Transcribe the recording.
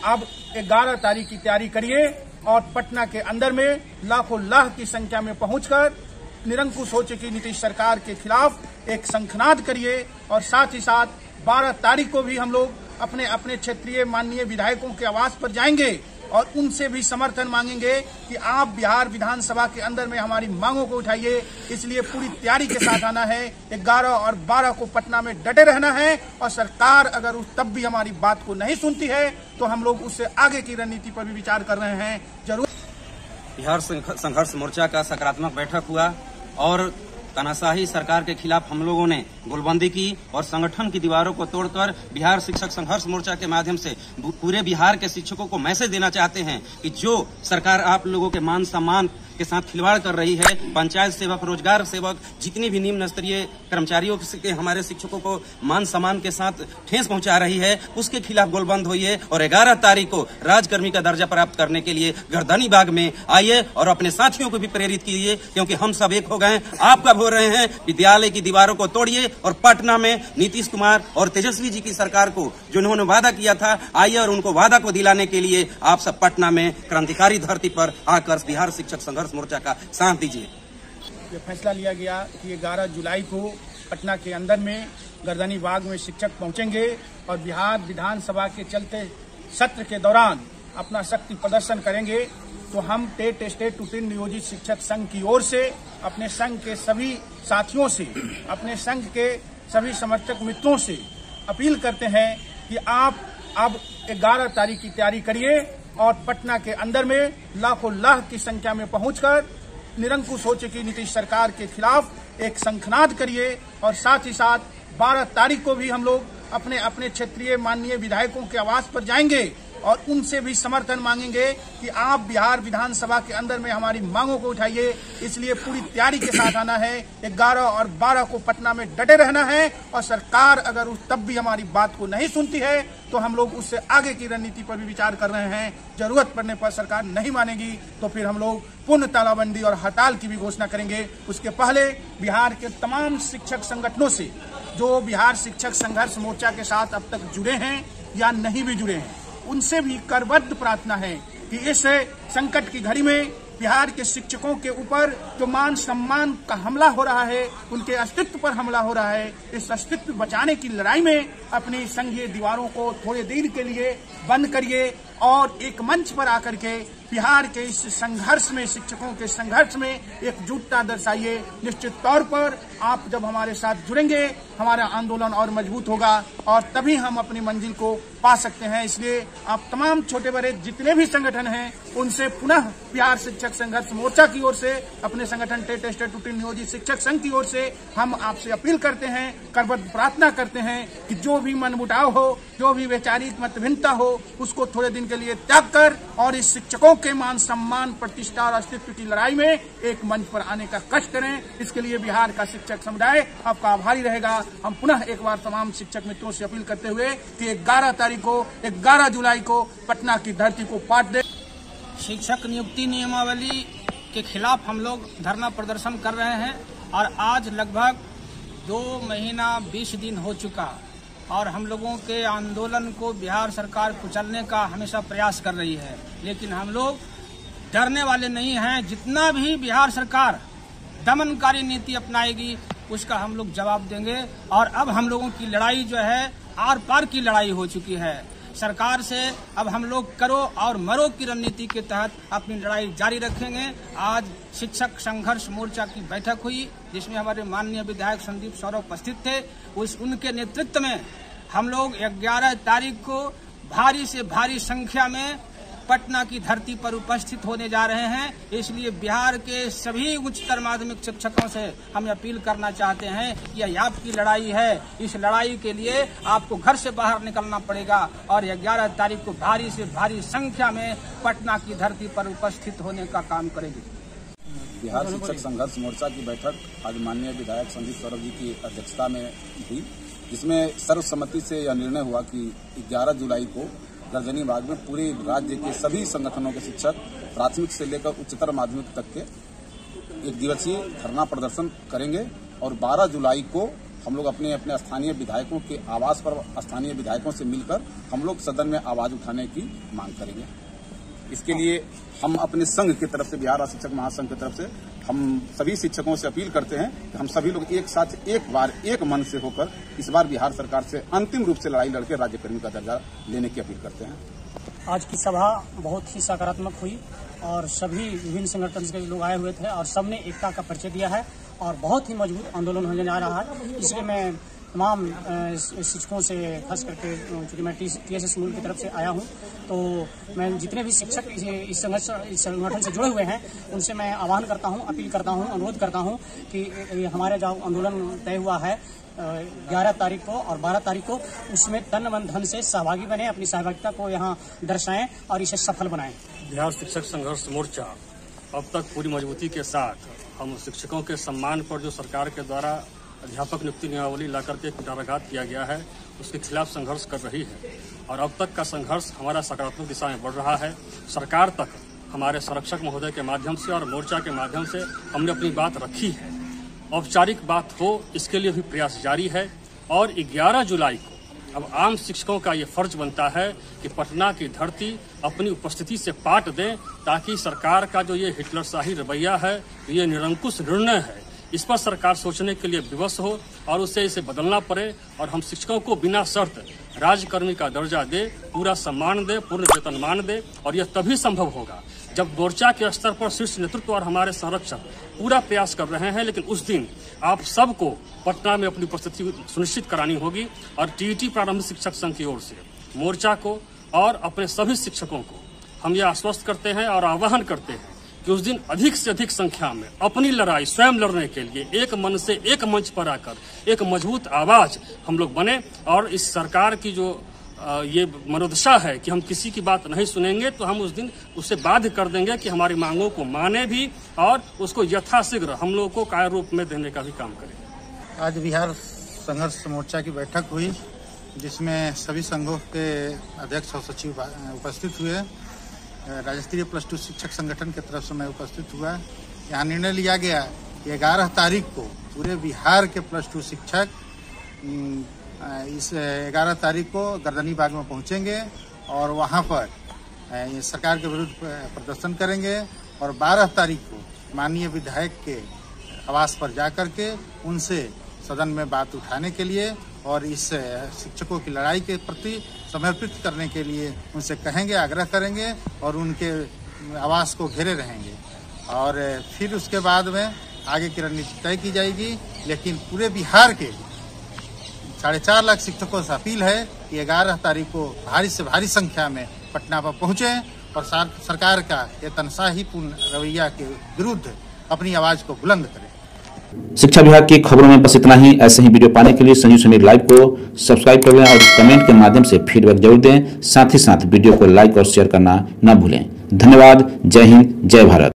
अब 11 तारीख की तैयारी करिए और पटना के अंदर में लाखों लाख की संख्या में पहुंचकर निरंकुश हो चुकी नीतीश सरकार के खिलाफ एक शंखनाद करिए। और साथ ही साथ 12 तारीख को भी हम लोग अपने अपने क्षेत्रीय माननीय विधायकों के आवास पर जाएंगे और उनसे भी समर्थन मांगेंगे कि आप बिहार विधानसभा के अंदर में हमारी मांगों को उठाइए। इसलिए पूरी तैयारी के साथ आना है। 11 और 12 को पटना में डटे रहना है और सरकार अगर तब भी हमारी बात को नहीं सुनती है तो हम लोग उससे आगे की रणनीति पर भी विचार कर रहे हैं। जरूर बिहार संघर्ष मोर्चा का सकारात्मक बैठक हुआ और तानाशाही सरकार के खिलाफ हम लोगों ने गोलबंदी की और संगठन की दीवारों को तोड़कर बिहार शिक्षक संघर्ष मोर्चा के माध्यम से पूरे बिहार के शिक्षकों को मैसेज देना चाहते हैं कि जो सरकार आप लोगों के मान सम्मान के साथ खिलवाड़ कर रही है, पंचायत सेवक, रोजगार सेवक, जितनी भी निम्न स्तरीय कर्मचारियों के हमारे शिक्षकों को मान सम्मान के साथ ठेस पहुंचा रही है, उसके खिलाफ गोलबंद होइए और 11 तारीख को राजकर्मी का दर्जा प्राप्त करने के लिए गर्दनी बाग में आइए और अपने साथियों को भी प्रेरित कीजिए, क्योंकि हम सब एक हो गए। आप कब हो रहे हैं? विद्यालय की दीवारों को तोड़िए और पटना में नीतीश कुमार और तेजस्वी जी की सरकार को जो उन्होंने वादा किया था, आइए और उनको वादा को दिलाने के लिए आप सब पटना में क्रांतिकारी धरती पर आकर बिहार शिक्षक संघर्ष मोर्चा का साथ दीजिए। ये फैसला लिया गया कि 11 जुलाई को पटना के अंदर में गर्दनी बाग में शिक्षक पहुंचेंगे और बिहार विधानसभा के चलते सत्र के दौरान अपना शक्ति प्रदर्शन करेंगे। तो हम टेट स्टेट टूटिन नियोजित शिक्षक संघ की ओर से अपने संघ के सभी साथियों से, अपने संघ के सभी समर्थक मित्रों से अपील करते हैं कि आप अब 11 तारीख की तैयारी करिए और पटना के अंदर में लाखों लाख की संख्या में पहुंचकर निरंकुश हो चुकी नीतीश सरकार के खिलाफ एक शंखनाद करिए। और साथ ही साथ 12 तारीख को भी हम लोग अपने अपने क्षेत्रीय माननीय विधायकों के आवास पर जाएंगे और उनसे भी समर्थन मांगेंगे कि आप बिहार विधानसभा के अंदर में हमारी मांगों को उठाइए। इसलिए पूरी तैयारी के साथ आना है। 11 और 12 को पटना में डटे रहना है और सरकार अगर तब भी हमारी बात को नहीं सुनती है तो हम लोग उससे आगे की रणनीति पर भी विचार कर रहे हैं। जरूरत पड़ने पर सरकार नहीं मानेगी तो फिर हम लोग पूर्ण तालाबंदी और हड़ताल की भी घोषणा करेंगे। उसके पहले बिहार के तमाम शिक्षक संगठनों से जो बिहार शिक्षक संघर्ष मोर्चा के साथ अब तक जुड़े हैं या नहीं भी जुड़े हैं, उनसे भी करबद्ध प्रार्थना है कि इस संकट की घड़ी में बिहार के शिक्षकों के ऊपर जो मान सम्मान का हमला हो रहा है, उनके अस्तित्व पर हमला हो रहा है, इस अस्तित्व बचाने की लड़ाई में अपनी संघीय दीवारों को थोड़े देर के लिए बंद करिए और एक मंच पर आकर के बिहार के इस संघर्ष में, शिक्षकों के संघर्ष में एकजुटता दर्शाइए। निश्चित तौर पर आप जब हमारे साथ जुड़ेंगे हमारा आंदोलन और मजबूत होगा और तभी हम अपनी मंजिल को पा सकते हैं। इसलिए आप तमाम छोटे बड़े जितने भी संगठन हैं उनसे पुनः बिहार शिक्षक संघर्ष मोर्चा की ओर से, अपने संगठन टेट स्टेट टूटिन नियोजित शिक्षक संघ की ओर से हम आपसे अपील करते हैं, करबद्ध प्रार्थना करते हैं कि जो भी मनमुटाव हो, जो भी वैचारिक मतभिन्नता हो, उसको थोड़े दिन के लिए त्याग कर और इस शिक्षकों के मान सम्मान, प्रतिष्ठा और अस्तित्व की लड़ाई में एक मंच पर आने का कष्ट करें। इसके लिए बिहार का शिक्षक समुदाय आपका आभारी रहेगा। हम पुनः एक बार तमाम शिक्षक मित्रों से अपील करते हुए कि 11 तारीख को, 11 जुलाई को पटना की धरती को पाट दे। शिक्षक नियुक्ति नियमावली के खिलाफ हम लोग धरना प्रदर्शन कर रहे हैं और आज लगभग 2 महीना 20 दिन हो चुका और हम लोगों के आंदोलन को बिहार सरकार कुचलने का हमेशा प्रयास कर रही है, लेकिन हम लोग डरने वाले नहीं हैं। जितना भी बिहार सरकार दमनकारी नीति अपनाएगी उसका हम लोग जवाब देंगे। और अब हम लोगों की लड़ाई जो है आर पार की लड़ाई हो चुकी है। सरकार से अब हम लोग करो और मरो की रणनीति के तहत अपनी लड़ाई जारी रखेंगे। आज शिक्षक संघर्ष मोर्चा की बैठक हुई जिसमें हमारे माननीय विधायक संदीप सौरभ उपस्थित थे। उनके नेतृत्व में हम लोग 11 तारीख को भारी से भारी संख्या में पटना की धरती पर उपस्थित होने जा रहे हैं। इसलिए बिहार के सभी उच्चतर माध्यमिक शिक्षकों से हम अपील करना चाहते हैं कि यह आपकी लड़ाई है। इस लड़ाई के लिए आपको घर से बाहर निकलना पड़ेगा और 11 तारीख को भारी से भारी संख्या में पटना की धरती पर उपस्थित होने का काम करेगी। बिहार शिक्षक संघर्ष मोर्चा की बैठक आज माननीय विधायक संदीप सौरभ जी की अध्यक्षता में हुई, जिसमें सर्वसम्मति से यह निर्णय हुआ कि 11 जुलाई को गर्दनी बाग में पूरे राज्य के सभी संगठनों के शिक्षक प्राथमिक से लेकर उच्चतर माध्यमिक तक के 1 दिवसीय धरना प्रदर्शन करेंगे और 12 जुलाई को हम लोग अपने अपने स्थानीय विधायकों के आवास पर स्थानीय विधायकों से मिलकर हम लोग सदन में आवाज उठाने की मांग करेंगे। इसके लिए हम अपने संघ की तरफ से, बिहार राज्य शिक्षक महासंघ की तरफ से हम सभी शिक्षकों से अपील करते हैं कि हम सभी लोग एक साथ एक बार एक मन से होकर इस बार बिहार सरकार से अंतिम रूप से लड़ाई लड़के राज्यकर्मी का दर्जा लेने की अपील करते हैं। आज की सभा बहुत ही सकारात्मक हुई और सभी विभिन्न संगठन के लोग आए हुए थे और सबने एकता का परिचय दिया है और बहुत ही मजबूत आंदोलन होने जा रहा है। इसलिए मैं तमाम शिक्षकों से, खास करके चूँकि मैं TSS मूल की तरफ से आया हूँ, तो मैं जितने भी शिक्षक इस संगठन से जुड़े हुए हैं उनसे मैं आह्वान करता हूँ, अपील करता हूँ, अनुरोध करता हूँ कि हमारा जो आंदोलन तय हुआ है 11 तारीख को और 12 तारीख को, उसमें तन मन धन से सहभागी बने, अपनी सहभागिता को यहाँ दर्शाएं और इसे सफल बनाएं। बिहार शिक्षक संघर्ष मोर्चा अब तक पूरी मजबूती के साथ हम शिक्षकों के सम्मान पर जो सरकार के द्वारा अध्यापक नियुक्ति नियमावली लाकर के कुठाराघात किया गया है उसके खिलाफ संघर्ष कर रही है और अब तक का संघर्ष हमारा सकारात्मक दिशा में बढ़ रहा है। सरकार तक हमारे संरक्षक महोदय के माध्यम से और मोर्चा के माध्यम से हमने अपनी बात रखी है। औपचारिक बात हो इसके लिए भी प्रयास जारी है और 11 जुलाई को अब आम शिक्षकों का ये फर्ज बनता है कि पटना की धरती अपनी उपस्थिति से पाट दें ताकि सरकार का जो ये हिटलरशाही रवैया है, ये निरंकुश निर्णय है, इस पर सरकार सोचने के लिए विवश हो और उसे इसे बदलना पड़े और हम शिक्षकों को बिना शर्त राज्यकर्मी का दर्जा दे, पूरा सम्मान दे, पूर्ण वेतनमान दे। और यह तभी संभव होगा जब मोर्चा के स्तर पर शीर्ष नेतृत्व और हमारे संरक्षक पूरा प्रयास कर रहे हैं, लेकिन उस दिन आप सबको पटना में अपनी उपस्थिति सुनिश्चित करानी होगी। और TET प्रारंभिक शिक्षक संघ की ओर से मोर्चा को और अपने सभी शिक्षकों को हम यह आश्वस्त करते हैं और आह्वान करते हैं कि उस दिन अधिक से अधिक संख्या में अपनी लड़ाई स्वयं लड़ने के लिए एक मन से एक मंच पर आकर एक मजबूत आवाज हम लोग बने और इस सरकार की जो ये मनोदशा है कि हम किसी की बात नहीं सुनेंगे, तो हम उस दिन उससे बाध्य कर देंगे कि हमारी मांगों को माने भी और उसको यथाशीघ्र हम लोगों को कार्य रूप में देने का भी काम करें। आज बिहार संघर्ष मोर्चा की बैठक हुई जिसमें सभी संघों के अध्यक्ष और सचिव उपस्थित हुए। राज्य स्तरीय +2 शिक्षक संगठन की तरफ से मैं उपस्थित हुआ। यहाँ निर्णय लिया गया कि 11 तारीख को पूरे बिहार के +2 शिक्षक इस 11 तारीख को गर्दनी बाग में पहुंचेंगे और वहां पर सरकार के विरुद्ध प्रदर्शन करेंगे और 12 तारीख को माननीय विधायक के आवास पर जाकर के उनसे सदन में बात उठाने के लिए और इस शिक्षकों की लड़ाई के प्रति समर्पित करने के लिए उनसे कहेंगे, आग्रह करेंगे और उनके आवास को घेरे रहेंगे। और फिर उसके बाद में आगे की रणनीति तय की जाएगी। लेकिन पूरे बिहार के 4.5 लाख शिक्षकों से अपील है कि 11 तारीख को भारी से भारी संख्या में पटना पर पहुंचे और सरकार का ये तानाशाहीपूर्ण रवैया के विरुद्ध अपनी आवाज को बुलंद करें। शिक्षा विभाग की खबरों में बस इतना ही। ऐसे ही वीडियो पाने के लिए संजीव समीर लाइव को सब्सक्राइब कर लें और कमेंट के माध्यम से फीडबैक जरूर दें। साथ ही साथ वीडियो को लाइक और शेयर करना न भूलें। धन्यवाद। जय हिंद, जय भारत।